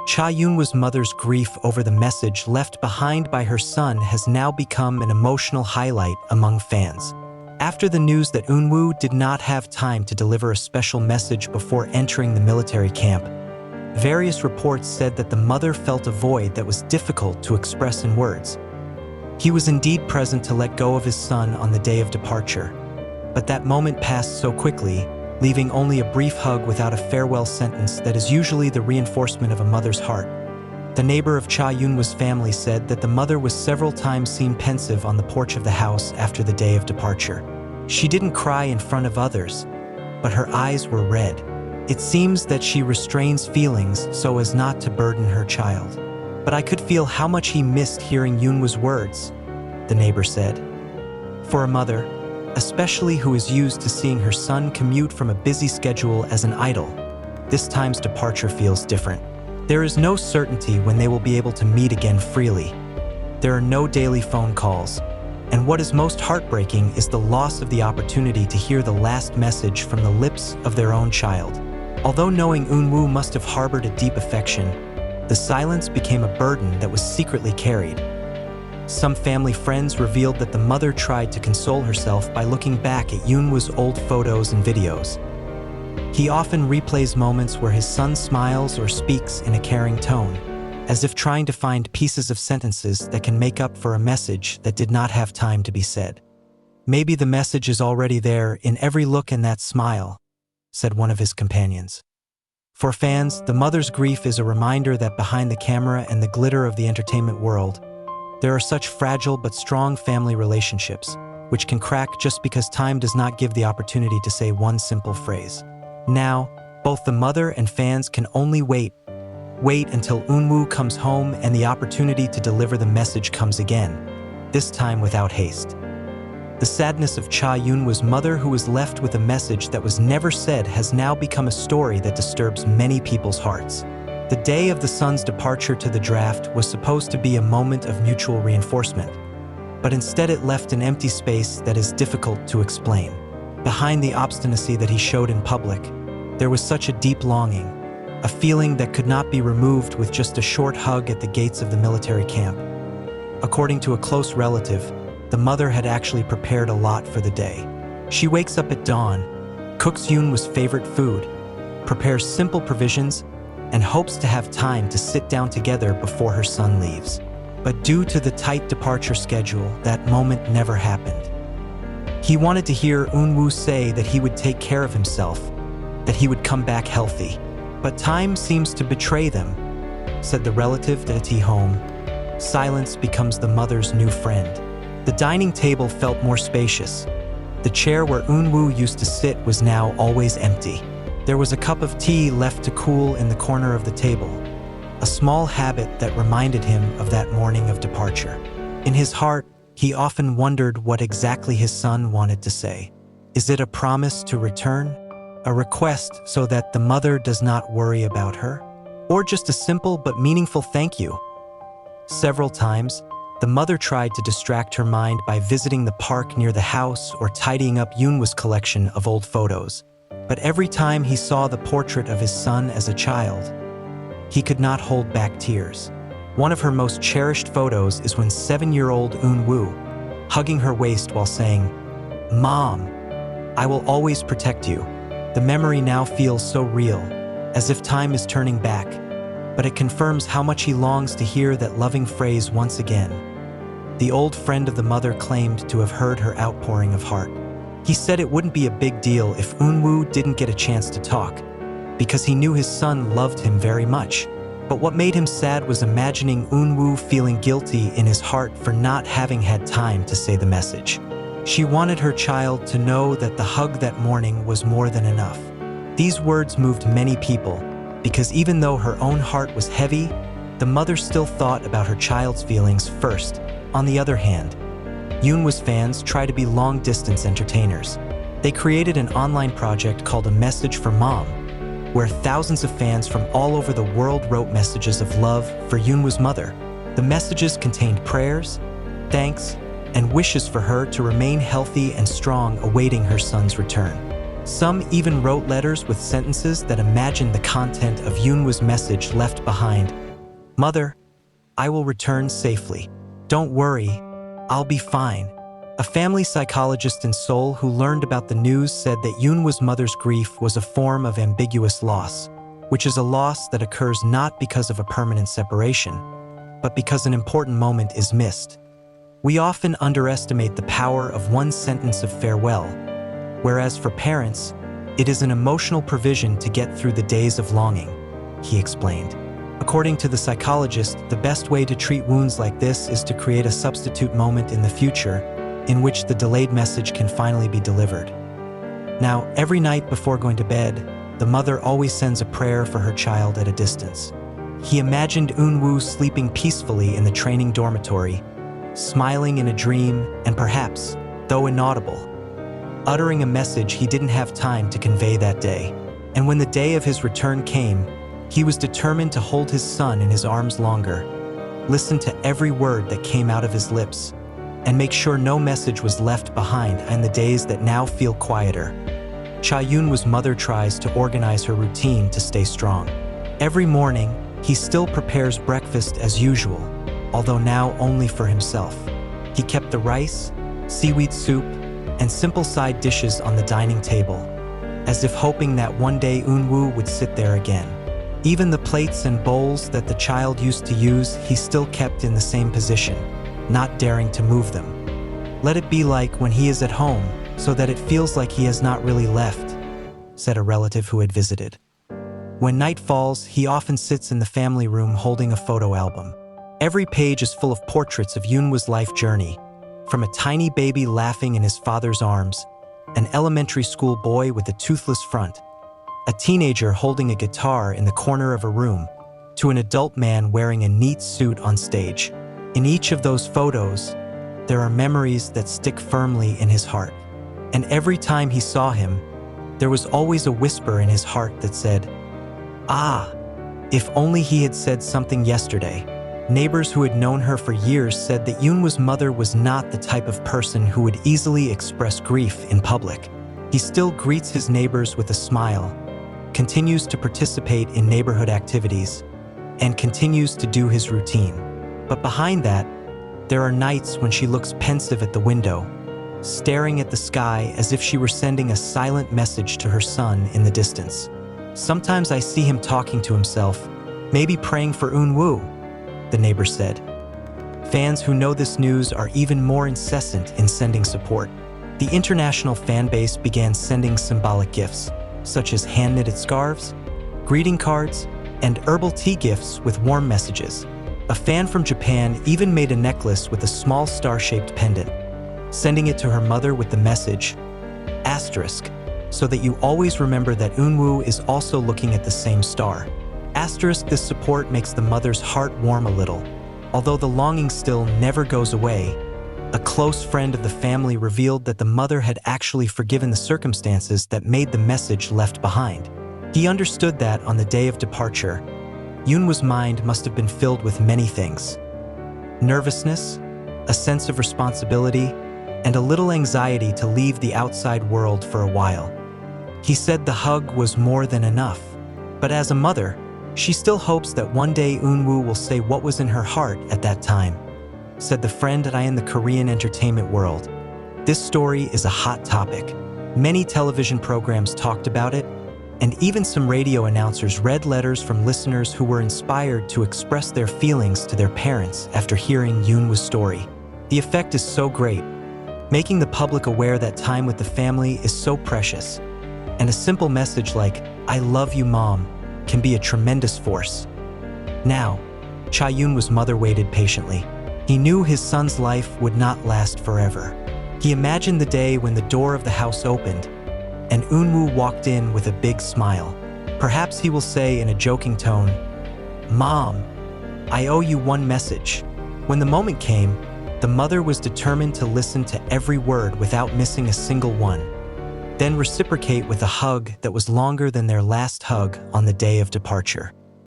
Cha Eunwoo's mother's grief over the message left behind by her son has now become an emotional highlight among fans. After the news that Eunwoo did not have time to deliver a special message before entering the military camp, various reports said that the mother felt a void that was difficult to express in words. He was indeed present to let go of his son on the day of departure, but that moment passed so quickly, leaving only a brief hug without a farewell sentence that is usually the reinforcement of a mother's heart. The neighbor of Cha Eunwoo's family said that the mother was several times seen pensive on the porch of the house after the day of departure. She didn't cry in front of others, but her eyes were red. It seems that she restrains feelings so as not to burden her child. But I could feel how much he missed hearing Eunwoo's words, the neighbor said. For a mother, especially who is used to seeing her son commute from a busy schedule as an idol, this time's departure feels different. There is no certainty when they will be able to meet again freely. There are no daily phone calls, and what is most heartbreaking is the loss of the opportunity to hear the last message from the lips of their own child. Although knowing Eunwoo must have harbored a deep affection, the silence became a burden that was secretly carried. Some family friends revealed that the mother tried to console herself by looking back at Eunwoo's old photos and videos. He often replays moments where his son smiles or speaks in a caring tone, as if trying to find pieces of sentences that can make up for a message that did not have time to be said. Maybe the message is already there in every look in that smile, said one of his companions. For fans, the mother's grief is a reminder that behind the camera and the glitter of the entertainment world, there are such fragile but strong family relationships, which can crack just because time does not give the opportunity to say one simple phrase. Now, both the mother and fans can only wait until Eunwoo comes home and the opportunity to deliver the message comes again, this time without haste. The sadness of Cha Eunwoo's mother, who was left with a message that was never said, has now become a story that disturbs many people's hearts. The day of the son's departure to the draft was supposed to be a moment of mutual reinforcement, but instead it left an empty space that is difficult to explain. Behind the obstinacy that he showed in public, there was such a deep longing, a feeling that could not be removed with just a short hug at the gates of the military camp. According to a close relative, the mother had actually prepared a lot for the day. She wakes up at dawn, cooks Eunwoo's favorite food, prepares simple provisions, and hopes to have time to sit down together before her son leaves. But due to the tight departure schedule, that moment never happened. He wanted to hear Eunwoo say that he would take care of himself, that he would come back healthy. But time seems to betray them, said the relative at home. Silence becomes the mother's new friend. The dining table felt more spacious. The chair where Eunwoo used to sit was now always empty. There was a cup of tea left to cool in the corner of the table, a small habit that reminded him of that morning of departure. In his heart, he often wondered what exactly his son wanted to say. Is it a promise to return? A request so that the mother does not worry about her? Or just a simple but meaningful thank you? Several times, the mother tried to distract her mind by visiting the park near the house or tidying up Eunwoo's collection of old photos. But every time he saw the portrait of his son as a child, he could not hold back tears. One of her most cherished photos is when 7-year-old Eunwoo, hugging her waist while saying, "Mom, I will always protect you." The memory now feels so real, as if time is turning back, but it confirms how much he longs to hear that loving phrase once again. The old friend of the mother claimed to have heard her outpouring of heart. He said it wouldn't be a big deal if Eunwoo didn't get a chance to talk, because he knew his son loved him very much. But what made him sad was imagining Eunwoo feeling guilty in his heart for not having had time to say the message. She wanted her child to know that the hug that morning was more than enough. These words moved many people, because even though her own heart was heavy, the mother still thought about her child's feelings first. On the other hand, Eunwoo's fans try to be long-distance entertainers. They created an online project called A Message for Mom, where thousands of fans from all over the world wrote messages of love for Eunwoo's mother. The messages contained prayers, thanks, and wishes for her to remain healthy and strong awaiting her son's return. Some even wrote letters with sentences that imagined the content of Eunwoo's message left behind "Mother, I will return safely. Don't worry, I'll be fine." A family psychologist in Seoul who learned about the news said that Eunwoo's mother's grief was a form of ambiguous loss, which is a loss that occurs not because of a permanent separation, but because an important moment is missed. We often underestimate the power of one sentence of farewell, whereas for parents, it is an emotional provision to get through the days of longing, he explained. According to the psychologist, the best way to treat wounds like this is to create a substitute moment in the future in which the delayed message can finally be delivered. Now, every night before going to bed, the mother always sends a prayer for her child at a distance. He imagined Eunwoo sleeping peacefully in the training dormitory, smiling in a dream, and perhaps, though inaudible, uttering a message he didn't have time to convey that day. And when the day of his return came, he was determined to hold his son in his arms longer, listen to every word that came out of his lips, and make sure no message was left behind in the days that now feel quieter. Cha-Eunwoo's mother tries to organize her routine to stay strong. Every morning, he still prepares breakfast as usual, although now only for himself. He kept the rice, seaweed soup, and simple side dishes on the dining table, as if hoping that one day Eunwoo would sit there again. Even the plates and bowls that the child used to use, he still kept in the same position, not daring to move them. "Let it be like when he is at home, so that it feels like he has not really left," said a relative who had visited. When night falls, he often sits in the family room holding a photo album. Every page is full of portraits of Eunwoo's life journey, from a tiny baby laughing in his father's arms, an elementary school boy with a toothless front, a teenager holding a guitar in the corner of a room, to an adult man wearing a neat suit on stage. In each of those photos, there are memories that stick firmly in his heart. And every time he saw him, there was always a whisper in his heart that said, "Ah, if only he had said something yesterday." Neighbors who had known her for years said that Eunwoo's mother was not the type of person who would easily express grief in public. He still greets his neighbors with a smile, continues to participate in neighborhood activities, and continues to do his routine. But behind that, there are nights when she looks pensive at the window, staring at the sky as if she were sending a silent message to her son in the distance. "Sometimes I see him talking to himself, maybe praying for Eunwoo," the neighbor said. Fans who know this news are even more incessant in sending support. The international fan base began sending symbolic gifts, such as hand-knitted scarves, greeting cards, and herbal tea gifts with warm messages. A fan from Japan even made a necklace with a small star-shaped pendant, sending it to her mother with the message, "Asterisk, so that you always remember that Eunwoo is also looking at the same star." Asterisk, this support makes the mother's heart warm a little. Although the longing still never goes away, a close friend of the family revealed that the mother had actually forgiven the circumstances that made the message left behind. He understood that on the day of departure, Eunwoo's mind must have been filled with many things: nervousness, a sense of responsibility, and a little anxiety to leave the outside world for a while. He said the hug was more than enough, but as a mother, she still hopes that one day Eunwoo will say what was in her heart at that time, said the friend in the Korean entertainment world. This story is a hot topic. Many television programs talked about it, and even some radio announcers read letters from listeners who were inspired to express their feelings to their parents after hearing Eunwoo's story. The effect is so great, making the public aware that time with the family is so precious, and a simple message like, "I love you, Mom," can be a tremendous force. Now, Cha-Eunwoo's mother waited patiently. He knew his son's life would not last forever. He imagined the day when the door of the house opened, and Eunwoo walked in with a big smile. Perhaps he will say in a joking tone, "Mom, I owe you one message." When the moment came, the mother was determined to listen to every word without missing a single one, then reciprocate with a hug that was longer than their last hug on the day of departure.